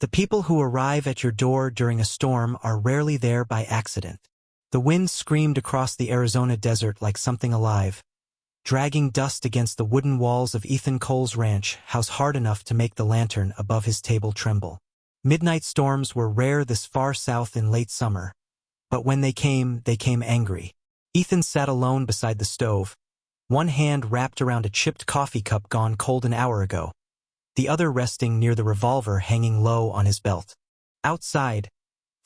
The people who arrive at your door during a storm are rarely there by accident. The wind screamed across the Arizona desert like something alive, dragging dust against the wooden walls of Ethan Cole's ranch house hard enough to make the lantern above his table tremble. Midnight storms were rare this far south in late summer, but when they came angry. Ethan sat alone beside the stove, one hand wrapped around a chipped coffee cup gone cold an hour ago, the other resting near the revolver hanging low on his belt. Outside,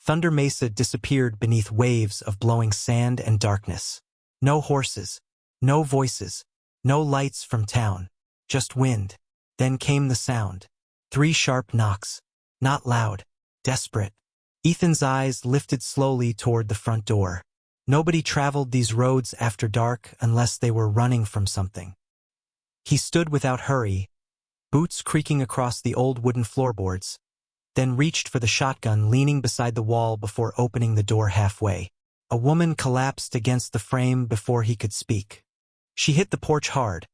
Thunder Mesa disappeared beneath waves of blowing sand and darkness. No horses, no voices, no lights from town, just wind. Then came the sound. 3 sharp knocks. Not loud, desperate. Ethan's eyes lifted slowly toward the front door. Nobody traveled these roads after dark unless they were running from something. He stood without hurry, boots creaking across the old wooden floorboards, then reached for the shotgun leaning beside the wall before opening the door halfway. A woman collapsed against the frame before he could speak. She hit the porch hard,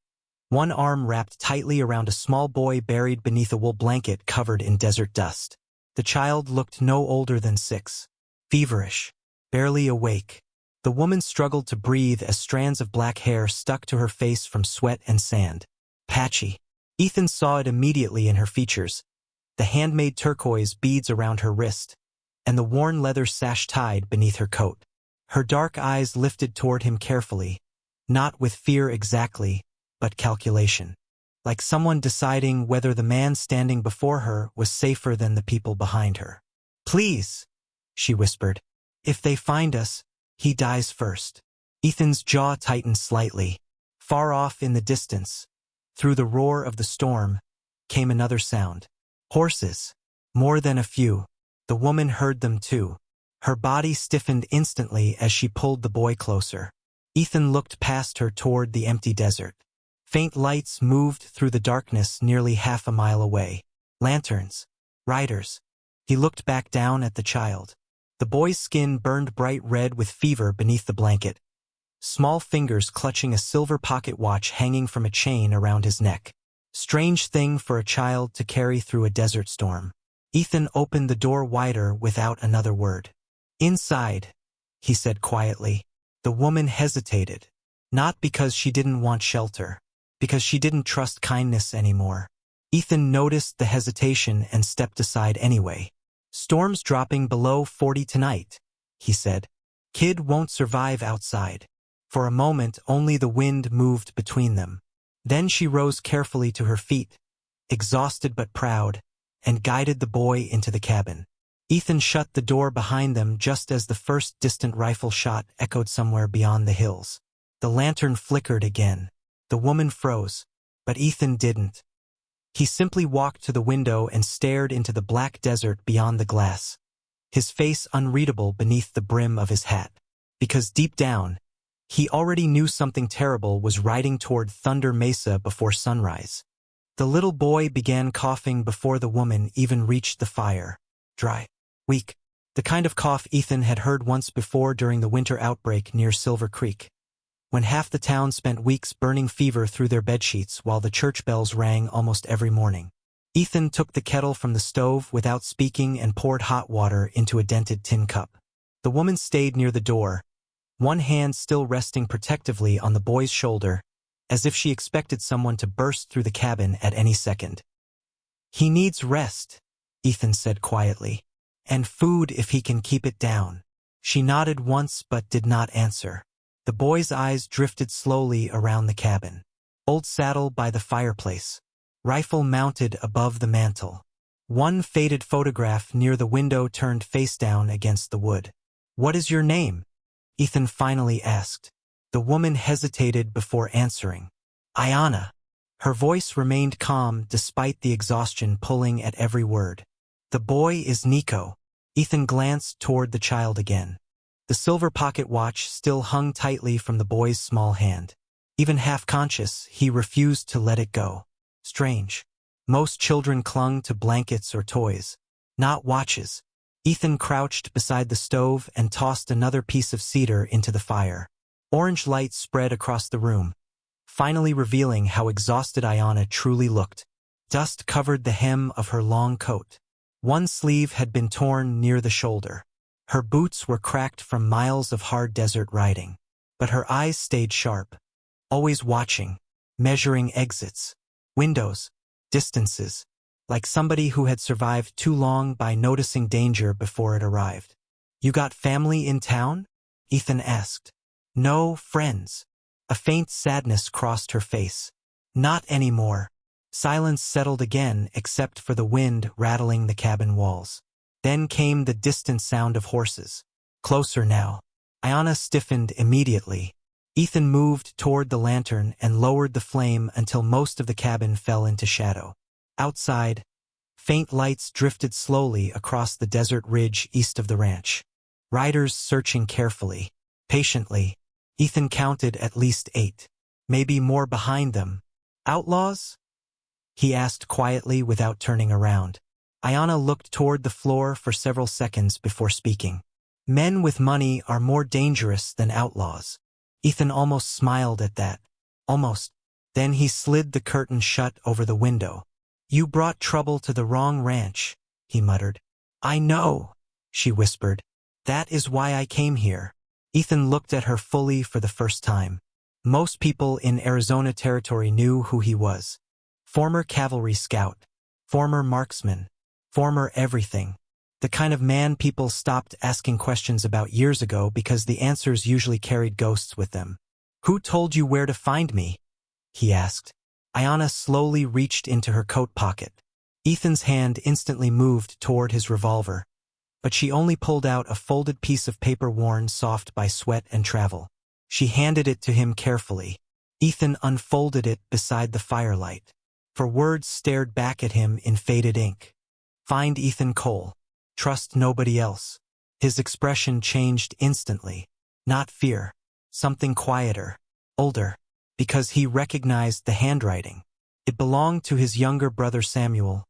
one arm wrapped tightly around a small boy buried beneath a wool blanket covered in desert dust. The child looked no older than 6, feverish, barely awake. The woman struggled to breathe as strands of black hair stuck to her face from sweat and sand. Patchy. Ethan saw it immediately in her features, the handmade turquoise beads around her wrist, and the worn leather sash tied beneath her coat. Her dark eyes lifted toward him carefully, not with fear exactly, but calculation. Like someone deciding whether the man standing before her was safer than the people behind her. "Please," she whispered. "If they find us, he dies first." Ethan's jaw tightened slightly. Far off in the distance, through the roar of the storm, came another sound. Horses. More than a few. The woman heard them too. Her body stiffened instantly as she pulled the boy closer. Ethan looked past her toward the empty desert. Faint lights moved through the darkness nearly half a mile away. Lanterns. Riders. He looked back down at the child. The boy's skin burned bright red with fever beneath the blanket, small fingers clutching a silver pocket watch hanging from a chain around his neck. Strange thing for a child to carry through a desert storm. Ethan opened the door wider without another word. "Inside," he said quietly. The woman hesitated, not because she didn't want shelter, because she didn't trust kindness anymore. Ethan noticed the hesitation and stepped aside anyway. "Storm's dropping below 40 tonight," he said. "Kid won't survive outside." For a moment, only the wind moved between them. Then she rose carefully to her feet, exhausted but proud, and guided the boy into the cabin. Ethan shut the door behind them just as the first distant rifle shot echoed somewhere beyond the hills. The lantern flickered again. The woman froze, but Ethan didn't. He simply walked to the window and stared into the black desert beyond the glass, his face unreadable beneath the brim of his hat. Because deep down, he already knew something terrible was riding toward Thunder Mesa before sunrise. The little boy began coughing before the woman even reached the fire. Dry, weak, the kind of cough Ethan had heard once before during the winter outbreak near Silver Creek, when half the town spent weeks burning fever through their bedsheets while the church bells rang almost every morning. Ethan took the kettle from the stove without speaking and poured hot water into a dented tin cup. The woman stayed near the door, one hand still resting protectively on the boy's shoulder, as if she expected someone to burst through the cabin at any second. "He needs rest," Ethan said quietly, "and food if he can keep it down." She nodded once but did not answer. The boy's eyes drifted slowly around the cabin. Old saddle by the fireplace, rifle mounted above the mantel. One faded photograph near the window turned face down against the wood. "What is your name?" Ethan finally asked. The woman hesitated before answering. "Ayanna." Her voice remained calm despite the exhaustion pulling at every word. "The boy is Nico." Ethan glanced toward the child again. The silver pocket watch still hung tightly from the boy's small hand. Even half-conscious, he refused to let it go. Strange. Most children clung to blankets or toys, not watches. Ethan crouched beside the stove and tossed another piece of cedar into the fire. Orange light spread across the room, finally revealing how exhausted Ayanna truly looked. Dust covered the hem of her long coat. One sleeve had been torn near the shoulder. Her boots were cracked from miles of hard desert riding. But her eyes stayed sharp, always watching, measuring exits, windows, distances, like somebody who had survived too long by noticing danger before it arrived. "You got family in town?" Ethan asked. "No, friends." A faint sadness crossed her face. "Not anymore." Silence settled again except for the wind rattling the cabin walls. Then came the distant sound of horses. Closer now. Ayana stiffened immediately. Ethan moved toward the lantern and lowered the flame until most of the cabin fell into shadow. Outside, faint lights drifted slowly across the desert ridge east of the ranch. Riders searching carefully, patiently. Ethan counted at least 8, maybe more behind them. "Outlaws?" he asked quietly without turning around. Ayana looked toward the floor for several seconds before speaking. "Men with money are more dangerous than outlaws." Ethan almost smiled at that. Almost. Then he slid the curtain shut over the window. "You brought trouble to the wrong ranch," he muttered. "I know," she whispered. "That is why I came here." Ethan looked at her fully for the first time. Most people in Arizona territory knew who he was. Former cavalry scout, former marksman, former everything. The kind of man people stopped asking questions about years ago because the answers usually carried ghosts with them. "Who told you where to find me?" he asked. Ayana slowly reached into her coat pocket. Ethan's hand instantly moved toward his revolver, but she only pulled out a folded piece of paper worn soft by sweat and travel. She handed it to him carefully. Ethan unfolded it beside the firelight. For words stared back at him in faded ink. "Find Ethan Cole. Trust nobody else." His expression changed instantly. Not fear. Something quieter, older, because he recognized the handwriting. It belonged to his younger brother Samuel,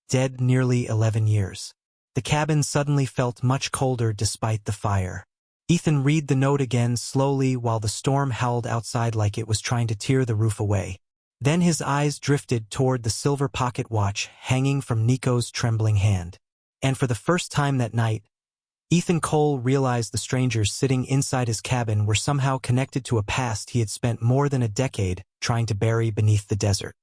dead nearly 11 years. The cabin suddenly felt much colder despite the fire. Ethan read the note again slowly while the storm howled outside like it was trying to tear the roof away. Then his eyes drifted toward the silver pocket watch hanging from Nico's trembling hand. And for the first time that night, Ethan Cole realized the strangers sitting inside his cabin were somehow connected to a past he had spent more than a decade trying to bury beneath the desert.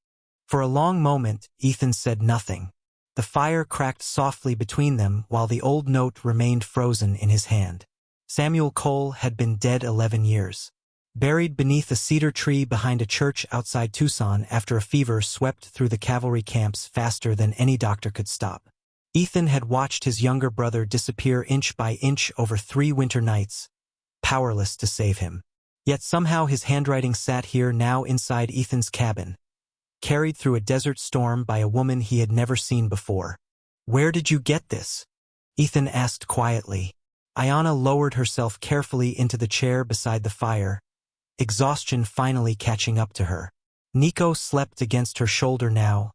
For a long moment, Ethan said nothing. The fire cracked softly between them while the old note remained frozen in his hand. Samuel Cole had been dead 11 years. Buried beneath a cedar tree behind a church outside Tucson after a fever swept through the cavalry camps faster than any doctor could stop. Ethan had watched his younger brother disappear inch by inch over 3 winter nights, powerless to save him. Yet somehow his handwriting sat here now inside Ethan's cabin, carried through a desert storm by a woman he had never seen before. "Where did you get this?" Ethan asked quietly. Ayana lowered herself carefully into the chair beside the fire, exhaustion finally catching up to her. Nico slept against her shoulder now,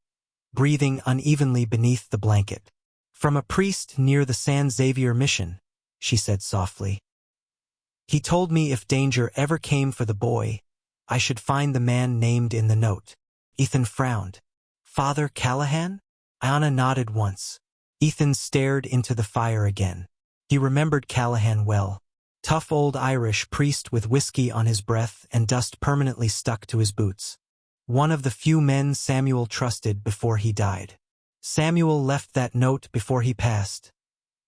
breathing unevenly beneath the blanket. "From a priest near the San Xavier mission," she said softly. "He told me if danger ever came for the boy, I should find the man named in the note." Ethan frowned. "Father Callahan?" Ayana nodded once. Ethan stared into the fire again. He remembered Callahan well. Tough old Irish priest with whiskey on his breath and dust permanently stuck to his boots. One of the few men Samuel trusted before he died. "Samuel left that note before he passed,"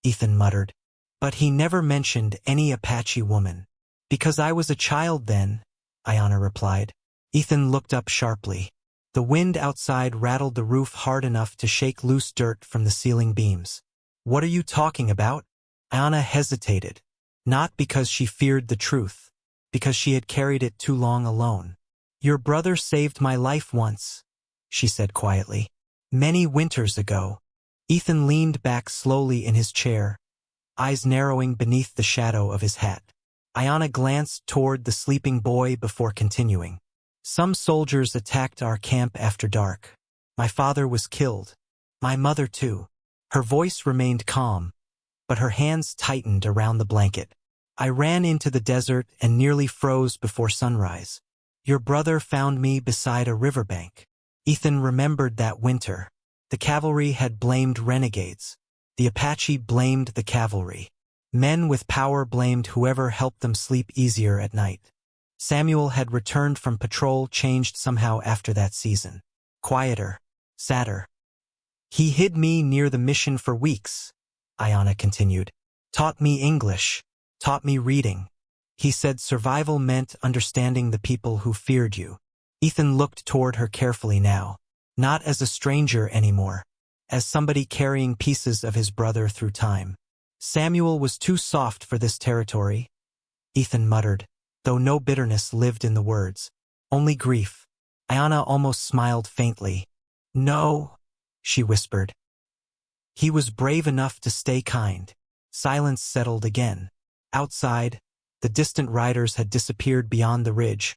Ethan muttered. "But he never mentioned any Apache woman." "Because I was a child then," Ayana replied. Ethan looked up sharply. The wind outside rattled the roof hard enough to shake loose dirt from the ceiling beams. "What are you talking about?" Ayana hesitated. Not because she feared the truth, because she had carried it too long alone. "Your brother saved my life once," she said quietly. "Many winters ago." Ethan leaned back slowly in his chair, eyes narrowing beneath the shadow of his hat. Ayana glanced toward the sleeping boy before continuing. "Some soldiers attacked our camp after dark. My father was killed. My mother too." Her voice remained calm, but her hands tightened around the blanket. "I ran into the desert and nearly froze before sunrise. Your brother found me beside a riverbank." Ethan remembered that winter. The cavalry had blamed renegades. The Apache blamed the cavalry. Men with power blamed whoever helped them sleep easier at night. Samuel had returned from patrol, changed somehow after that season. Quieter, sadder. He hid me near the mission for weeks, Ayanna continued. Taught me English, taught me reading. He said survival meant understanding the people who feared you. Ethan looked toward her carefully now, not as a stranger anymore, as somebody carrying pieces of his brother through time. Samuel was too soft for this territory, Ethan muttered, though no bitterness lived in the words, only grief. Ayanna almost smiled faintly. No, she whispered. He was brave enough to stay kind. Silence settled again. Outside, the distant riders had disappeared beyond the ridge,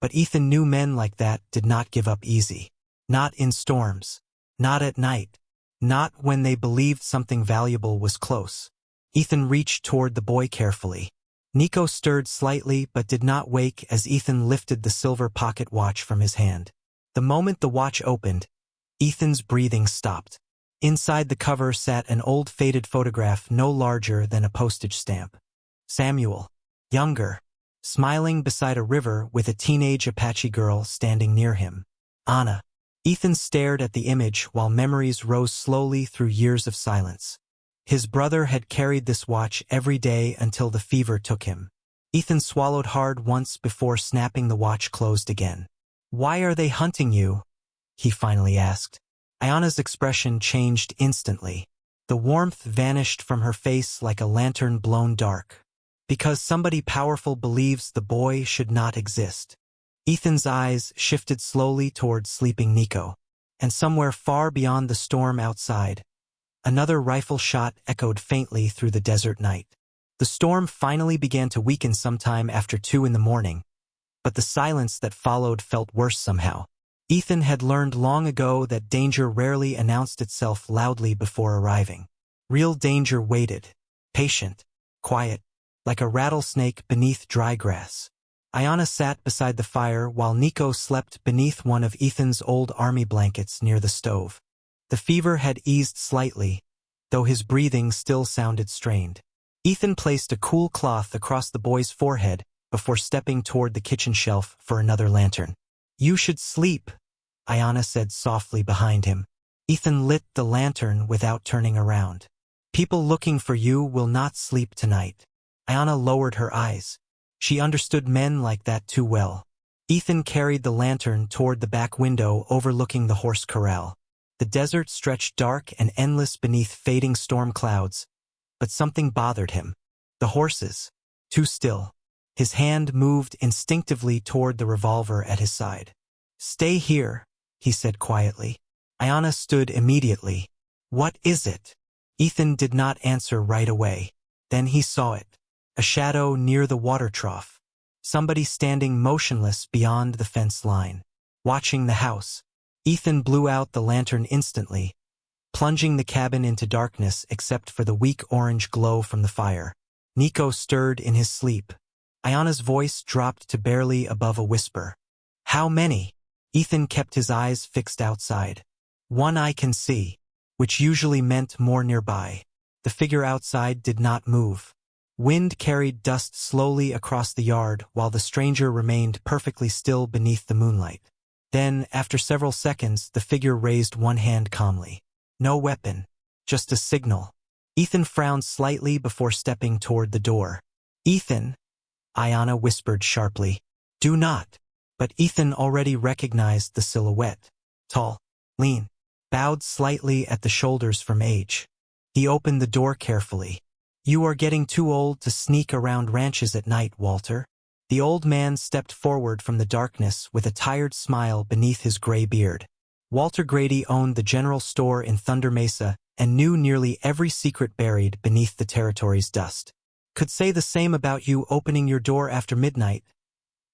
but Ethan knew men like that did not give up easy. Not in storms. Not at night. Not when they believed something valuable was close. Ethan reached toward the boy carefully. Nico stirred slightly but did not wake as Ethan lifted the silver pocket watch from his hand. The moment the watch opened, Ethan's breathing stopped. Inside the cover sat an old faded photograph no larger than a postage stamp. Samuel, younger, smiling beside a river with a teenage Apache girl standing near him. Anna. Ethan stared at the image while memories rose slowly through years of silence. His brother had carried this watch every day until the fever took him. Ethan swallowed hard once before snapping the watch closed again. Why are they hunting you? He finally asked. Ayanna's expression changed instantly. The warmth vanished from her face like a lantern blown dark. Because somebody powerful believes the boy should not exist. Ethan's eyes shifted slowly toward sleeping Nico, and somewhere far beyond the storm outside, another rifle shot echoed faintly through the desert night. The storm finally began to weaken sometime after 2 a.m, but the silence that followed felt worse somehow. Ethan had learned long ago that danger rarely announced itself loudly before arriving. Real danger waited, patient, quiet, like a rattlesnake beneath dry grass. Ayanna sat beside the fire while Nico slept beneath one of Ethan's old army blankets near the stove. The fever had eased slightly, though his breathing still sounded strained. Ethan placed a cool cloth across the boy's forehead before stepping toward the kitchen shelf for another lantern. You should sleep, Ayanna said softly behind him. Ethan lit the lantern without turning around. People looking for you will not sleep tonight. Ayanna lowered her eyes. She understood men like that too well. Ethan carried the lantern toward the back window overlooking the horse corral. The desert stretched dark and endless beneath fading storm clouds, but something bothered him. The horses. Too still. His hand moved instinctively toward the revolver at his side. Stay here, he said quietly. Ayanna stood immediately. What is it? Ethan did not answer right away. Then he saw it. A shadow near the water trough. Somebody standing motionless beyond the fence line. Watching the house. Ethan blew out the lantern instantly, plunging the cabin into darkness except for the weak orange glow from the fire. Nico stirred in his sleep. Ayanna's voice dropped to barely above a whisper. How many? Ethan kept his eyes fixed outside. One I can see, which usually meant more nearby. The figure outside did not move. Wind carried dust slowly across the yard while the stranger remained perfectly still beneath the moonlight. Then, after several seconds, the figure raised one hand calmly. No weapon, just a signal. Ethan frowned slightly before stepping toward the door. Ethan, Ayanna whispered sharply. Do not. But Ethan already recognized the silhouette. Tall, lean, bowed slightly at the shoulders from age. He opened the door carefully. You are getting too old to sneak around ranches at night, Walter. The old man stepped forward from the darkness with a tired smile beneath his gray beard. Walter Grady owned the general store in Thunder Mesa and knew nearly every secret buried beneath the territory's dust. Could say the same about you opening your door after midnight,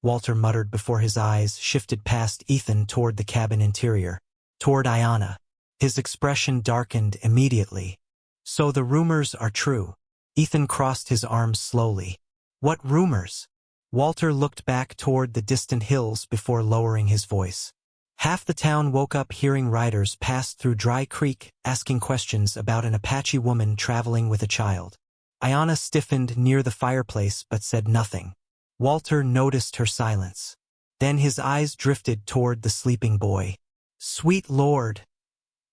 Walter muttered before his eyes shifted past Ethan toward the cabin interior, toward Ayanna. His expression darkened immediately. So the rumors are true. Ethan crossed his arms slowly. What rumors? Walter looked back toward the distant hills before lowering his voice. Half the town woke up hearing riders pass through Dry Creek, asking questions about an Apache woman traveling with a child. Ayanna stiffened near the fireplace but said nothing. Walter noticed her silence. Then his eyes drifted toward the sleeping boy. "Sweet Lord,"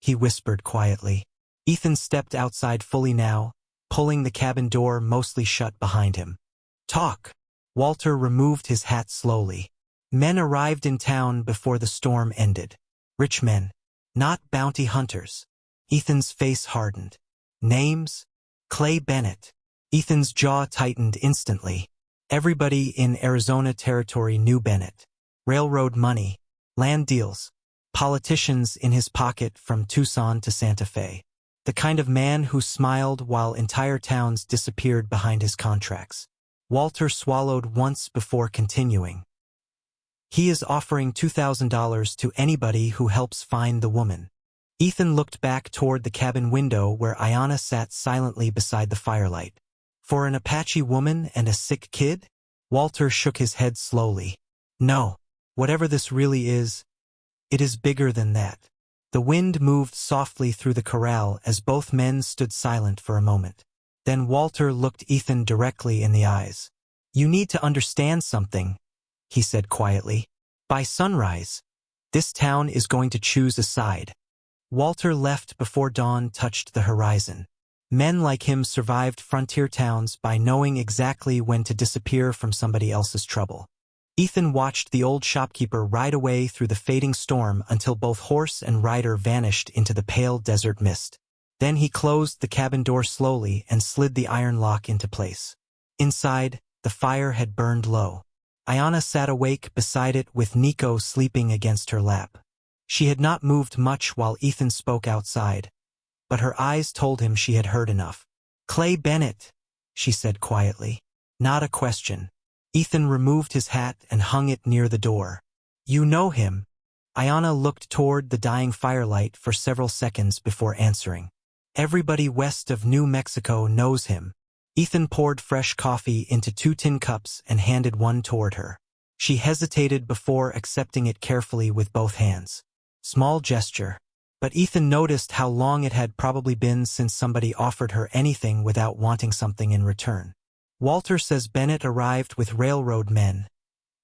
he whispered quietly. Ethan stepped outside fully now, pulling the cabin door mostly shut behind him. "Talk." Walter removed his hat slowly. Men arrived in town before the storm ended. Rich men, not bounty hunters. Ethan's face hardened. Names? Clay Bennett. Ethan's jaw tightened instantly. Everybody in Arizona territory knew Bennett. Railroad money, land deals, politicians in his pocket from Tucson to Santa Fe. The kind of man who smiled while entire towns disappeared behind his contracts. Walter swallowed once before continuing. "He is offering $2,000 to anybody who helps find the woman." Ethan looked back toward the cabin window where Ayanna sat silently beside the firelight. "For an Apache woman and a sick kid?" Walter shook his head slowly. "No. Whatever this really is, it is bigger than that." The wind moved softly through the corral as both men stood silent for a moment. Then Walter looked Ethan directly in the eyes. "You need to understand something," he said quietly. "By sunrise, this town is going to choose a side." Walter left before dawn touched the horizon. Men like him survived frontier towns by knowing exactly when to disappear from somebody else's trouble. Ethan watched the old shopkeeper ride away through the fading storm until both horse and rider vanished into the pale desert mist. Then he closed the cabin door slowly and slid the iron lock into place. Inside, the fire had burned low. Ayanna sat awake beside it with Nico sleeping against her lap. She had not moved much while Ethan spoke outside, but her eyes told him she had heard enough. "Clay Bennett," she said quietly. Not a question. Ethan removed his hat and hung it near the door. "You know him?" Ayanna looked toward the dying firelight for several seconds before answering. "Everybody west of New Mexico knows him." Ethan poured fresh coffee into 2 tin cups and handed one toward her. She hesitated before accepting it carefully with both hands. Small gesture. But Ethan noticed how long it had probably been since somebody offered her anything without wanting something in return. "Walter says Bennett arrived with railroad men,"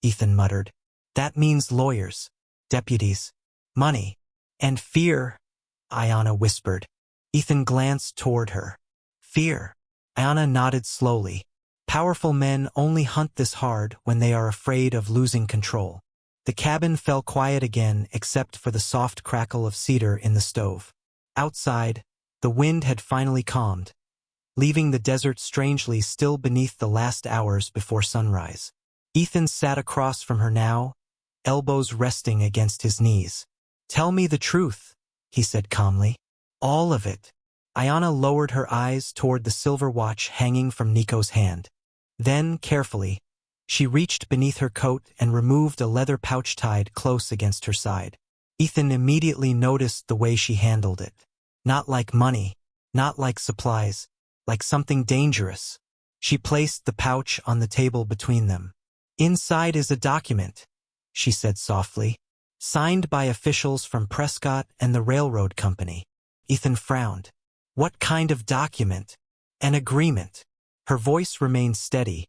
Ethan muttered. "That means lawyers, deputies, money, and fear," Ayanna whispered. Ethan glanced toward her. "Fear." Ayanna nodded slowly. "Powerful men only hunt this hard when they are afraid of losing control." The cabin fell quiet again except for the soft crackle of cedar in the stove. Outside, the wind had finally calmed, leaving the desert strangely still beneath the last hours before sunrise. Ethan sat across from her now, elbows resting against his knees. "Tell me the truth," he said calmly. "All of it." Ayanna lowered her eyes toward the silver watch hanging from Nico's hand. Then, carefully, she reached beneath her coat and removed a leather pouch tied close against her side. Ethan immediately noticed the way she handled it. Not like money, not like supplies, like something dangerous. She placed the pouch on the table between them. "Inside is a document," she said softly, "signed by officials from Prescott and the railroad company." Ethan frowned. "What kind of document?" "An agreement." Her voice remained steady,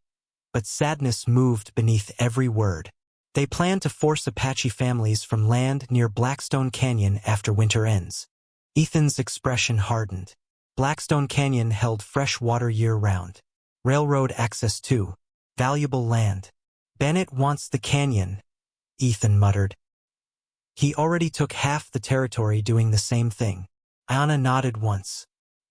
but sadness moved beneath every word. "They plan to force Apache families from land near Blackstone Canyon after winter ends." Ethan's expression hardened. Blackstone Canyon held fresh water year-round. Railroad access too. Valuable land. "Bennett wants the canyon," Ethan muttered. "He already took half the territory doing the same thing." Ayanna nodded once.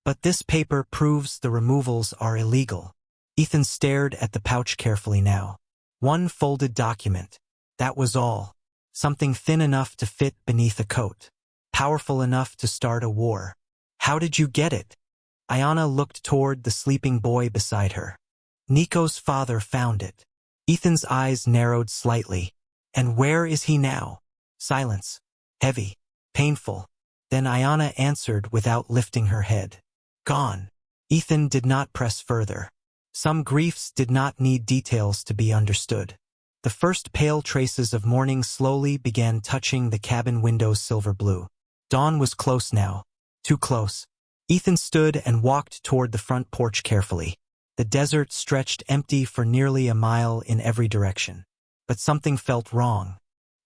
"But this paper proves the removals are illegal." Ethan stared at the pouch carefully now. One folded document. That was all. Something thin enough to fit beneath a coat. Powerful enough to start a war. "How did you get it?" Ayanna looked toward the sleeping boy beside her. "Nico's father found it." Ethan's eyes narrowed slightly. "And where is he now?" Silence. Heavy. Painful. Then Ayanna answered without lifting her head. "Gone." Ethan did not press further. Some griefs did not need details to be understood. The first pale traces of morning slowly began touching the cabin windows silver blue. Dawn was close now. Too close. Ethan stood and walked toward the front porch carefully. The desert stretched empty for nearly a mile in every direction. But something felt wrong.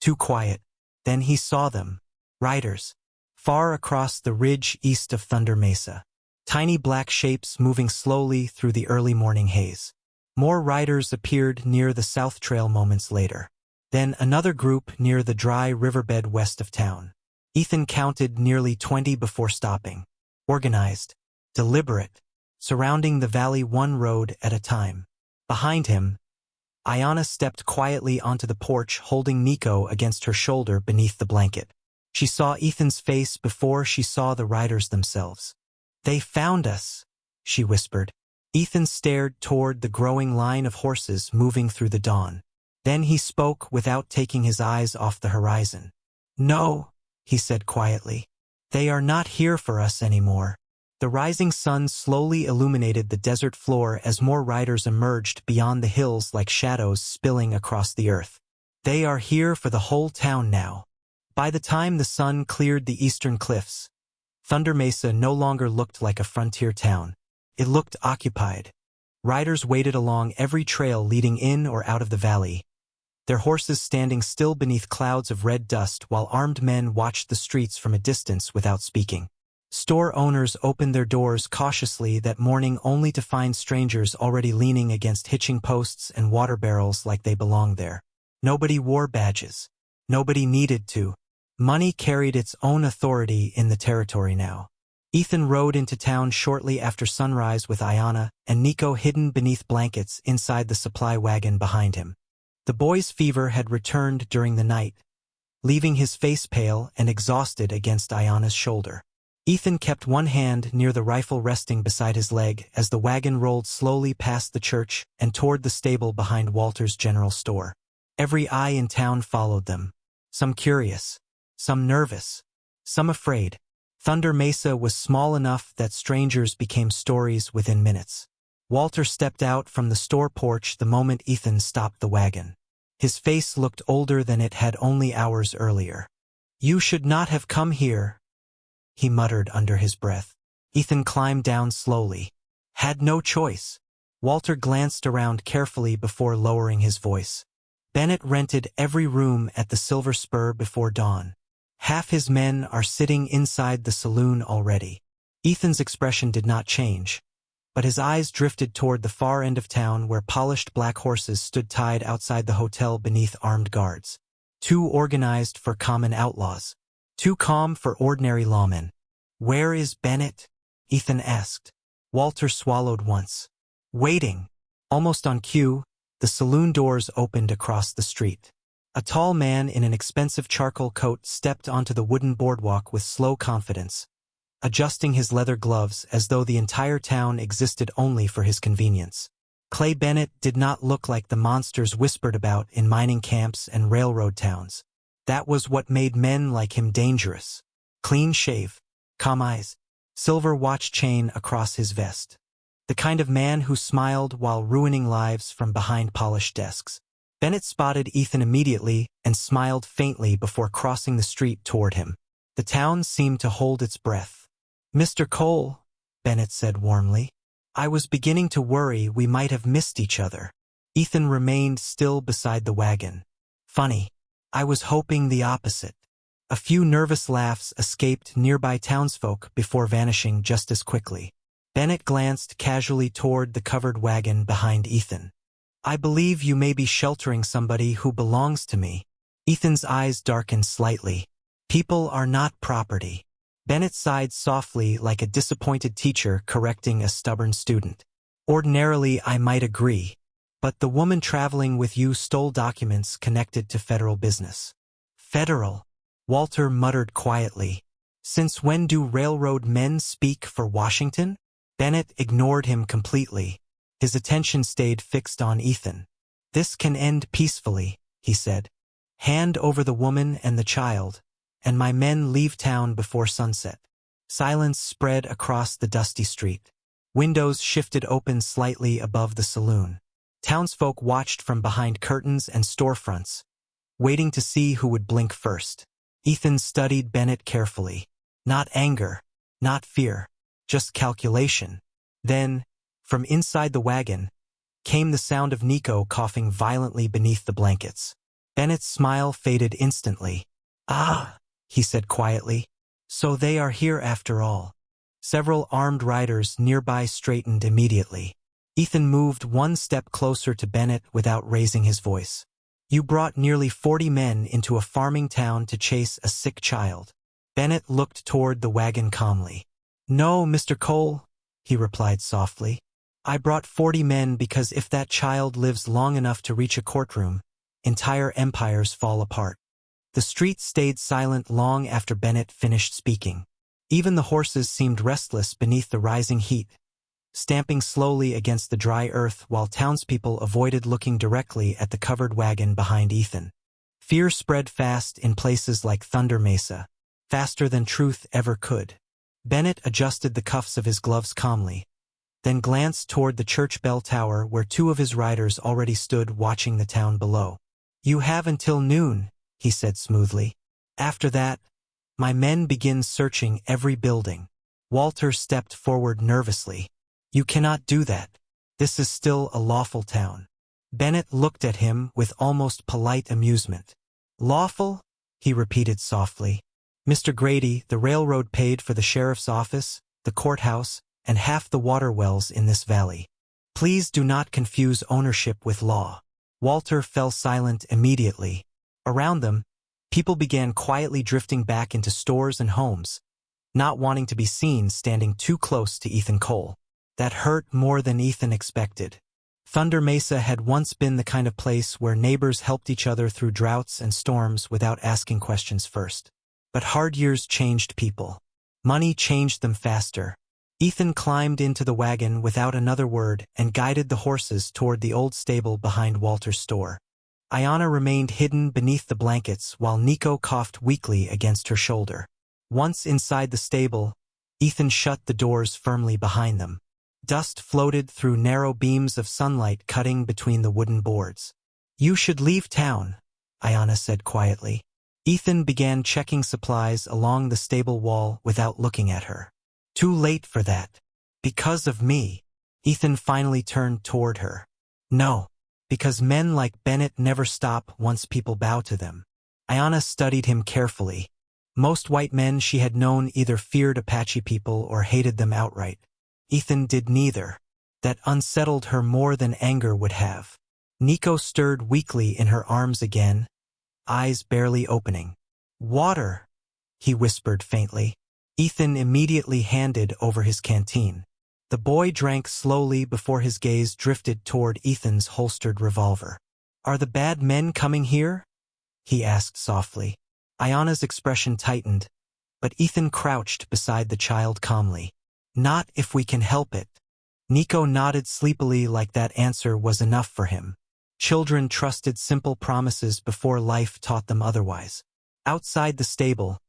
Too quiet. Then he saw them. Riders. Far across the ridge east of Thunder Mesa. Tiny black shapes moving slowly through the early morning haze. More riders appeared near the South Trail moments later. Then another group near the dry riverbed west of town. Ethan counted nearly 20 before stopping. Organized. Deliberate. Surrounding the valley one road at a time. Behind him, Ayanna stepped quietly onto the porch holding Nico against her shoulder beneath the blanket. She saw Ethan's face before she saw the riders themselves. "They found us," she whispered. Ethan stared toward the growing line of horses moving through the dawn. Then he spoke without taking his eyes off the horizon. "No," he said quietly. "They are not here for us anymore." The rising sun slowly illuminated the desert floor as more riders emerged beyond the hills like shadows spilling across the earth. "They are here for the whole town now." By the time the sun cleared the eastern cliffs, Thunder Mesa no longer looked like a frontier town. It looked occupied. Riders waited along every trail leading in or out of the valley, their horses standing still beneath clouds of red dust while armed men watched the streets from a distance without speaking. Store owners opened their doors cautiously that morning only to find strangers already leaning against hitching posts and water barrels like they belonged there. Nobody wore badges. Nobody needed to. Money carried its own authority in the territory now. Ethan rode into town shortly after sunrise with Ayanna and Nico hidden beneath blankets inside the supply wagon behind him. The boy's fever had returned during the night, leaving his face pale and exhausted against Ayanna's shoulder. Ethan kept one hand near the rifle resting beside his leg as the wagon rolled slowly past the church and toward the stable behind Walter's general store. Every eye in town followed them, some curious, some nervous, some afraid. Thunder Mesa was small enough that strangers became stories within minutes. Walter stepped out from the store porch the moment Ethan stopped the wagon. His face looked older than it had only hours earlier. "You should not have come here," he muttered under his breath. Ethan climbed down slowly. "Had no choice." Walter glanced around carefully before lowering his voice. "Bennett rented every room at the Silver Spur before dawn. Half his men are sitting inside the saloon already." Ethan's expression did not change, but his eyes drifted toward the far end of town where polished black horses stood tied outside the hotel beneath armed guards. Too organized for common outlaws. Too calm for ordinary lawmen. "Where is Bennett?" Ethan asked. Walter swallowed once. "Waiting." Almost on cue, the saloon doors opened across the street. A tall man in an expensive charcoal coat stepped onto the wooden boardwalk with slow confidence, adjusting his leather gloves as though the entire town existed only for his convenience. Clay Bennett did not look like the monsters whispered about in mining camps and railroad towns. That was what made men like him dangerous. Clean shave, calm eyes, silver watch chain across his vest. The kind of man who smiled while ruining lives from behind polished desks. Bennett spotted Ethan immediately and smiled faintly before crossing the street toward him. The town seemed to hold its breath. "Mr. Cole," Bennett said warmly. "I was beginning to worry we might have missed each other." Ethan remained still beside the wagon. "Funny. I was hoping the opposite." A few nervous laughs escaped nearby townsfolk before vanishing just as quickly. Bennett glanced casually toward the covered wagon behind Ethan. "I believe you may be sheltering somebody who belongs to me." Ethan's eyes darkened slightly. "People are not property." Bennett sighed softly like a disappointed teacher correcting a stubborn student. "Ordinarily, I might agree, but the woman traveling with you stole documents connected to federal business." "Federal?" Walter muttered quietly. "Since when do railroad men speak for Washington?" Bennett ignored him completely. His attention stayed fixed on Ethan. "This can end peacefully," he said. "Hand over the woman and the child, and my men leave town before sunset." Silence spread across the dusty street. Windows shifted open slightly above the saloon. Townsfolk watched from behind curtains and storefronts, waiting to see who would blink first. Ethan studied Bennett carefully. Not anger, not fear, just calculation. Then, from inside the wagon, came the sound of Nico coughing violently beneath the blankets. Bennett's smile faded instantly. "Ah," he said quietly. "So they are here after all." Several armed riders nearby straightened immediately. Ethan moved one step closer to Bennett without raising his voice. "You brought nearly 40 men into a farming town to chase a sick child." Bennett looked toward the wagon calmly. "No, Mr. Cole," he replied softly. "I brought 40 men because if that child lives long enough to reach a courtroom, entire empires fall apart." The street stayed silent long after Bennett finished speaking. Even the horses seemed restless beneath the rising heat, stamping slowly against the dry earth while townspeople avoided looking directly at the covered wagon behind Ethan. Fear spread fast in places like Thunder Mesa, faster than truth ever could. Bennett adjusted the cuffs of his gloves calmly, then glanced toward the church bell tower where two of his riders already stood watching the town below. "You have until noon," he said smoothly. "After that, my men begin searching every building." Walter stepped forward nervously. "You cannot do that. This is still a lawful town." Bennett looked at him with almost polite amusement. "Lawful?" he repeated softly. "Mr. Grady, the railroad paid for the sheriff's office, the courthouse, and half the water wells in this valley. Please do not confuse ownership with law." Walter fell silent immediately. Around them, people began quietly drifting back into stores and homes, not wanting to be seen standing too close to Ethan Cole. That hurt more than Ethan expected. Thunder Mesa had once been the kind of place where neighbors helped each other through droughts and storms without asking questions first. But hard years changed people. Money changed them faster. Ethan climbed into the wagon without another word and guided the horses toward the old stable behind Walter's store. Ayanna remained hidden beneath the blankets while Nico coughed weakly against her shoulder. Once inside the stable, Ethan shut the doors firmly behind them. Dust floated through narrow beams of sunlight cutting between the wooden boards. "You should leave town," Ayanna said quietly. Ethan began checking supplies along the stable wall without looking at her. "Too late for that. Because of me." Ethan finally turned toward her. "No, because men like Bennett never stop once people bow to them." Ayanna studied him carefully. Most white men she had known either feared Apache people or hated them outright. Ethan did neither. That unsettled her more than anger would have. Nico stirred weakly in her arms again, eyes barely opening. "Water," he whispered faintly. Ethan immediately handed over his canteen. The boy drank slowly before his gaze drifted toward Ethan's holstered revolver. "Are the bad men coming here?" he asked softly. Ayanna's expression tightened, but Ethan crouched beside the child calmly. "Not if we can help it." Nico nodded sleepily like that answer was enough for him. Children trusted simple promises before life taught them otherwise. Outside the stable,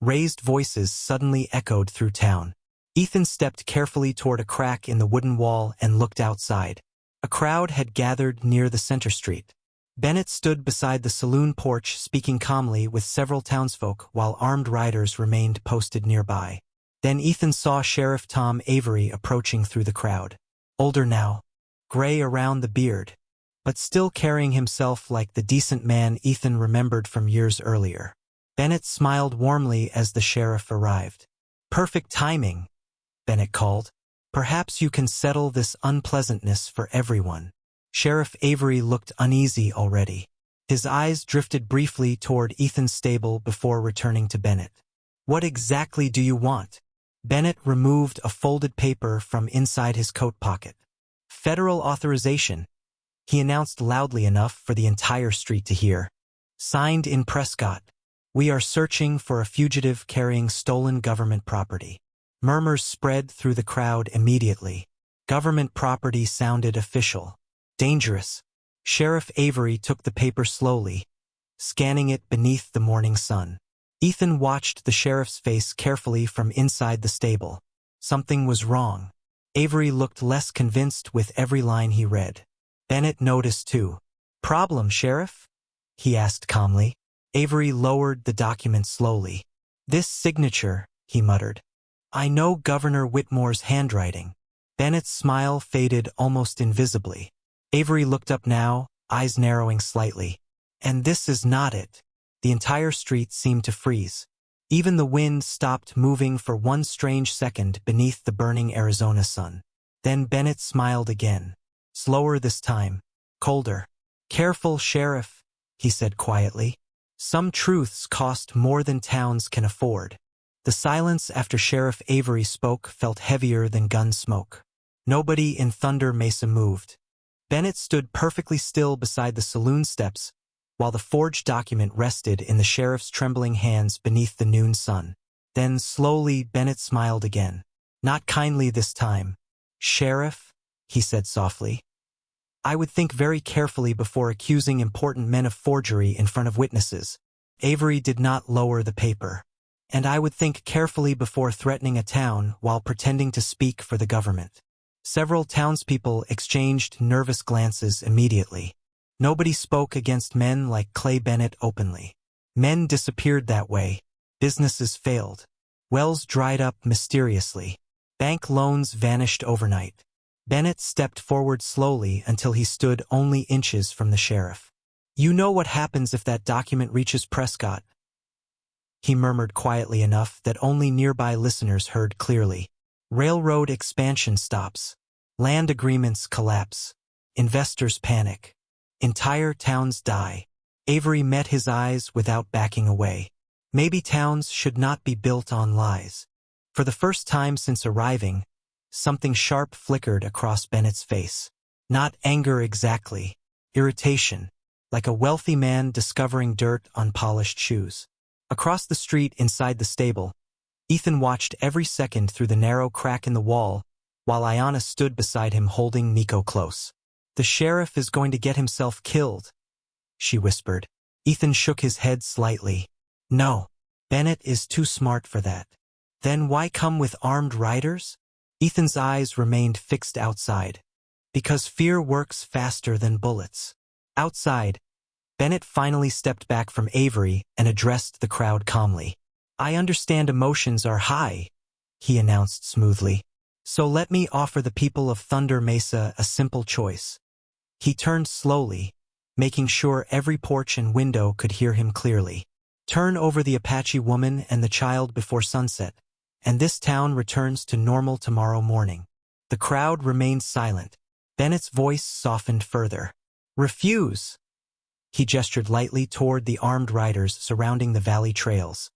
raised voices suddenly echoed through town. Ethan stepped carefully toward a crack in the wooden wall and looked outside. A crowd had gathered near the center street. Bennett stood beside the saloon porch speaking calmly with several townsfolk while armed riders remained posted nearby. Then Ethan saw Sheriff Tom Avery approaching through the crowd. Older now, gray around the beard, but still carrying himself like the decent man Ethan remembered from years earlier. Bennett smiled warmly as the sheriff arrived. "Perfect timing," Bennett called. "Perhaps you can settle this unpleasantness for everyone." Sheriff Avery looked uneasy already. His eyes drifted briefly toward Ethan's stable before returning to Bennett. "What exactly do you want?" Bennett removed a folded paper from inside his coat pocket. "Federal authorization," he announced loudly enough for the entire street to hear. "Signed in Prescott. We are searching for a fugitive carrying stolen government property." Murmurs spread through the crowd immediately. Government property sounded official. Dangerous. Sheriff Avery took the paper slowly, scanning it beneath the morning sun. Ethan watched the sheriff's face carefully from inside the stable. Something was wrong. Avery looked less convinced with every line he read. Bennett noticed too. "Problem, Sheriff?" he asked calmly. Avery lowered the document slowly. "This signature," he muttered. "I know Governor Whitmore's handwriting." Bennett's smile faded almost invisibly. Avery looked up now, eyes narrowing slightly. "And this is not it." The entire street seemed to freeze. Even the wind stopped moving for one strange second beneath the burning Arizona sun. Then Bennett smiled again. Slower this time. Colder. "Careful, Sheriff," he said quietly. "Some truths cost more than towns can afford." The silence after Sheriff Avery spoke felt heavier than gun smoke. Nobody in Thunder Mesa moved. Bennett stood perfectly still beside the saloon steps, while the forged document rested in the sheriff's trembling hands beneath the noon sun. Then slowly Bennett smiled again. Not kindly this time. "Sheriff," he said softly, "I would think very carefully before accusing important men of forgery in front of witnesses." Avery did not lower the paper. "And I would think carefully before threatening a town while pretending to speak for the government." Several townspeople exchanged nervous glances immediately. Nobody spoke against men like Clay Bennett openly. Men disappeared that way. Businesses failed. Wells dried up mysteriously. Bank loans vanished overnight. Bennett stepped forward slowly until he stood only inches from the sheriff. "You know what happens if that document reaches Prescott," he murmured quietly enough that only nearby listeners heard clearly. "Railroad expansion stops. Land agreements collapse. Investors panic. Entire towns die." Avery met his eyes without backing away. Maybe towns should not be built on lies. For the first time since arriving, something sharp flickered across Bennett's face. Not anger exactly. Irritation. Like a wealthy man discovering dirt on polished shoes. Across the street inside the stable, Ethan watched every second through the narrow crack in the wall, while Ayanna stood beside him holding Nico close. "The sheriff is going to get himself killed," she whispered. Ethan shook his head slightly. "No, Bennett is too smart for that." "Then why come with armed riders?" Ethan's eyes remained fixed outside. "Because fear works faster than bullets." Outside, Bennett finally stepped back from Avery and addressed the crowd calmly. "I understand emotions are high," he announced smoothly. "So let me offer the people of Thunder Mesa a simple choice." He turned slowly, making sure every porch and window could hear him clearly. "Turn over the Apache woman and the child before sunset, and this town returns to normal tomorrow morning." The crowd remained silent. Bennett's voice softened further. "Refuse." He gestured lightly toward the armed riders surrounding the valley trails.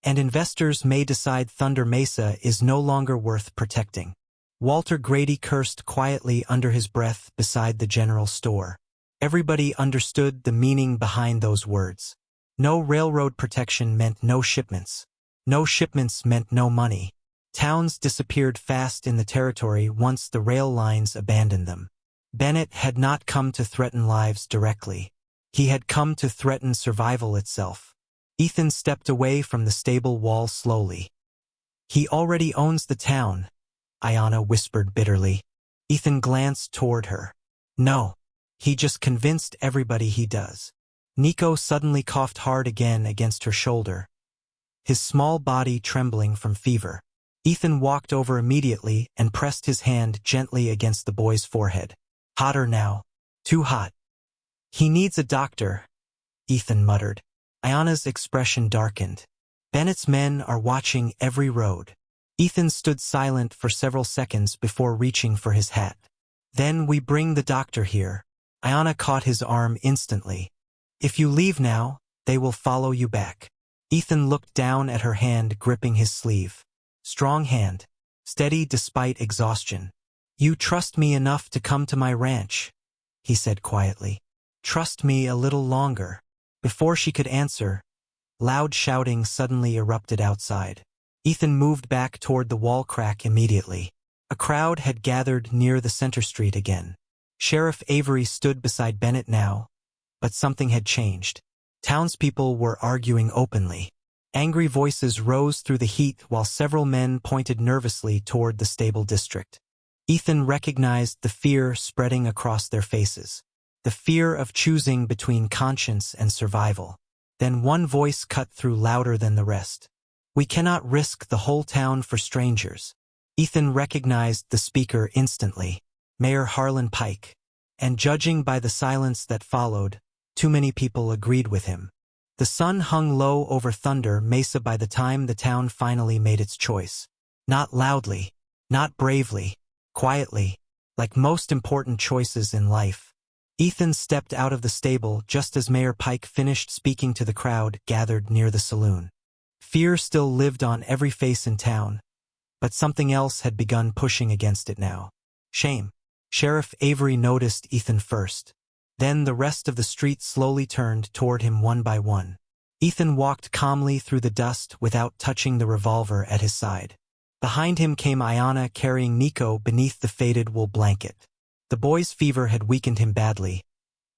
"And investors may decide Thunder Mesa is no longer worth protecting." Walter Grady cursed quietly under his breath beside the general store. Everybody understood the meaning behind those words. No railroad protection meant no shipments. No shipments meant no money. Towns disappeared fast in the territory once the rail lines abandoned them. Bennett had not come to threaten lives directly. He had come to threaten survival itself. Ethan stepped away from the stable wall slowly. "He already owns the town," Ayanna whispered bitterly. Ethan glanced toward her. "No, he just convinced everybody he does." Nico suddenly coughed hard again against her shoulder, his small body trembling from fever. Ethan walked over immediately and pressed his hand gently against the boy's forehead. "Hotter now. Too hot." "He needs a doctor," Ethan muttered. Ayanna's expression darkened. "Bennett's men are watching every road." Ethan stood silent for several seconds before reaching for his hat. "Then we bring the doctor here." Ayanna caught his arm instantly. "If you leave now, they will follow you back." Ethan looked down at her hand gripping his sleeve. Strong hand, steady despite exhaustion. "You trust me enough to come to my ranch," he said quietly. "Trust me a little longer." Before she could answer, loud shouting suddenly erupted outside. Ethan moved back toward the wall crack immediately. A crowd had gathered near the center street again. Sheriff Avery stood beside Bennett now, but something had changed. Townspeople were arguing openly. Angry voices rose through the heat while several men pointed nervously toward the stable district. Ethan recognized the fear spreading across their faces. The fear of choosing between conscience and survival. Then one voice cut through louder than the rest. "We cannot risk the whole town for strangers." Ethan recognized the speaker instantly, Mayor Harlan Pike. And judging by the silence that followed, too many people agreed with him. The sun hung low over Thunder Mesa by the time the town finally made its choice. Not loudly, not bravely, quietly, like most important choices in life. Ethan stepped out of the stable just as Mayor Pike finished speaking to the crowd gathered near the saloon. Fear still lived on every face in town, but something else had begun pushing against it now. Shame. Sheriff Avery noticed Ethan first. Then the rest of the street slowly turned toward him one by one. Ethan walked calmly through the dust without touching the revolver at his side. Behind him came Ayanna carrying Nico beneath the faded wool blanket. The boy's fever had weakened him badly,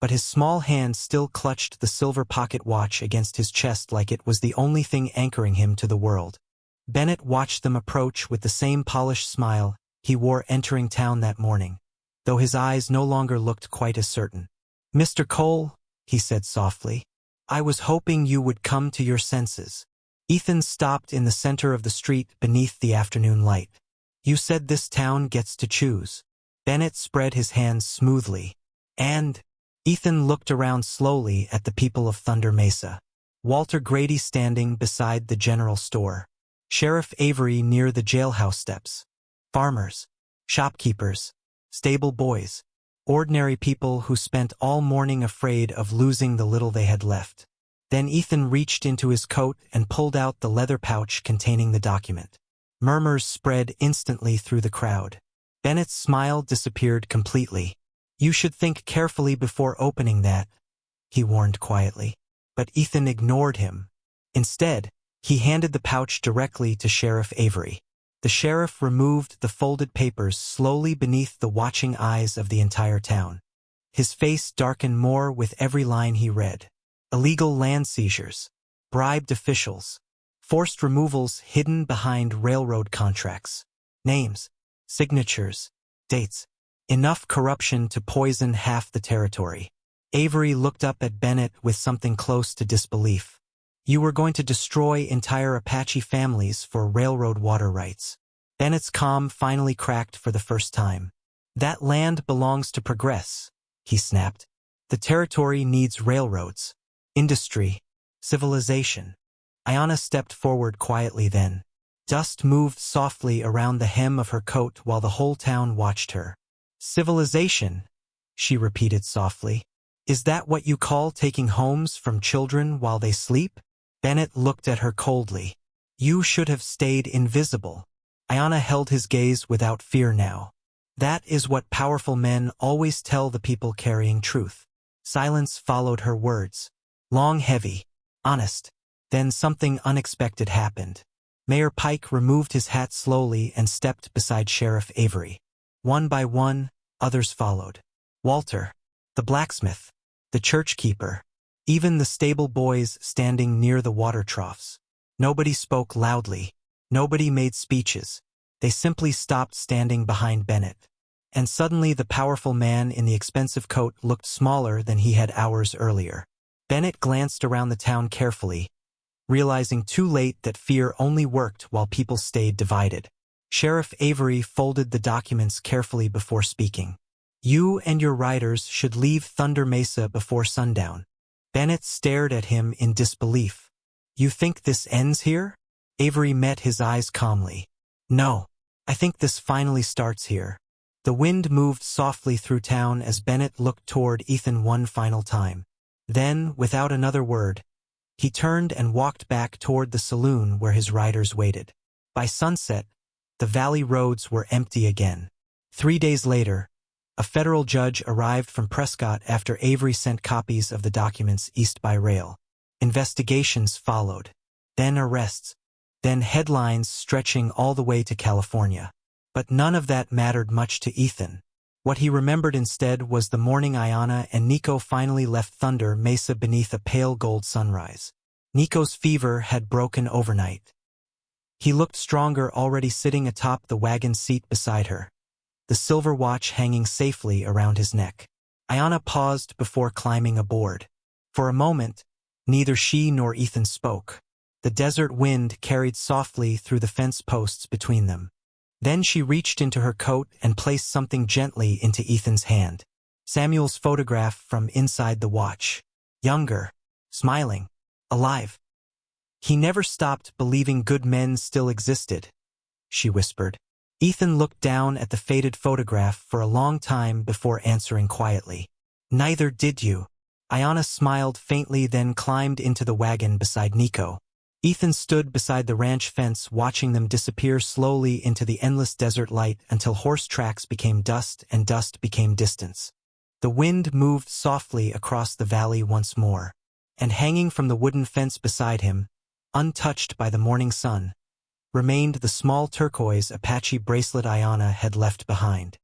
but his small hand still clutched the silver pocket watch against his chest like it was the only thing anchoring him to the world. Bennett watched them approach with the same polished smile he wore entering town that morning, though his eyes no longer looked quite as certain. "Mr. Cole," he said softly, "I was hoping you would come to your senses." Ethan stopped in the center of the street beneath the afternoon light. "You said this town gets to choose." Bennett spread his hands smoothly. "And?" Ethan looked around slowly at the people of Thunder Mesa. Walter Grady standing beside the general store. Sheriff Avery near the jailhouse steps. Farmers, shopkeepers, stable boys, ordinary people who spent all morning afraid of losing the little they had left. Then Ethan reached into his coat and pulled out the leather pouch containing the document. Murmurs spread instantly through the crowd. Bennett's smile disappeared completely. "You should think carefully before opening that," he warned quietly. But Ethan ignored him. Instead, he handed the pouch directly to Sheriff Avery. The sheriff removed the folded papers slowly beneath the watching eyes of the entire town. His face darkened more with every line he read. Illegal land seizures, bribed officials, forced removals hidden behind railroad contracts, names, signatures, dates, enough corruption to poison half the territory. Avery looked up at Bennett with something close to disbelief. "You were going to destroy entire Apache families for railroad water rights." Bennett's calm finally cracked for the first time. "That land belongs to progress," he snapped. "The territory needs railroads, industry, civilization." Ayanna stepped forward quietly then. Dust moved softly around the hem of her coat while the whole town watched her. "Civilization," she repeated softly. "Is that what you call taking homes from children while they sleep?" Bennett looked at her coldly. "You should have stayed invisible." Ayanna held his gaze without fear now. "That is what powerful men always tell the people carrying truth." Silence followed her words. Long, heavy, honest. Then something unexpected happened. Mayor Pike removed his hat slowly and stepped beside Sheriff Avery. One by one, others followed. Walter, the blacksmith, the church keeper, even the stable boys standing near the water troughs. Nobody spoke loudly. Nobody made speeches. They simply stopped standing behind Bennett. And suddenly the powerful man in the expensive coat looked smaller than he had hours earlier. Bennett glanced around the town carefully, realizing too late that fear only worked while people stayed divided. Sheriff Avery folded the documents carefully before speaking. "You and your riders should leave Thunder Mesa before sundown." Bennett stared at him in disbelief. "You think this ends here?" Avery met his eyes calmly. "No, I think this finally starts here." The wind moved softly through town as Bennett looked toward Ethan one final time. Then, without another word, he turned and walked back toward the saloon where his riders waited. By sunset, the valley roads were empty again. 3 days later, a federal judge arrived from Prescott after Avery sent copies of the documents east by rail. Investigations followed, then arrests, then headlines stretching all the way to California. But none of that mattered much to Ethan. What he remembered instead was the morning Ayanna and Nico finally left Thunder Mesa beneath a pale gold sunrise. Nico's fever had broken overnight. He looked stronger already sitting atop the wagon seat beside her. the silver watch hanging safely around his neck. Ayanna paused before climbing aboard. For a moment, neither she nor Ethan spoke. The desert wind carried softly through the fence posts between them. Then she reached into her coat and placed something gently into Ethan's hand. Samuel's photograph from inside the watch. Younger, smiling, alive. "He never stopped believing good men still existed," she whispered. Ethan looked down at the faded photograph for a long time before answering quietly. "Neither did you." Ayanna smiled faintly, then climbed into the wagon beside Nico. Ethan stood beside the ranch fence watching them disappear slowly into the endless desert light until horse tracks became dust and dust became distance. The wind moved softly across the valley once more, and hanging from the wooden fence beside him, untouched by the morning sun, remained the small turquoise Apache bracelet Ayanna had left behind.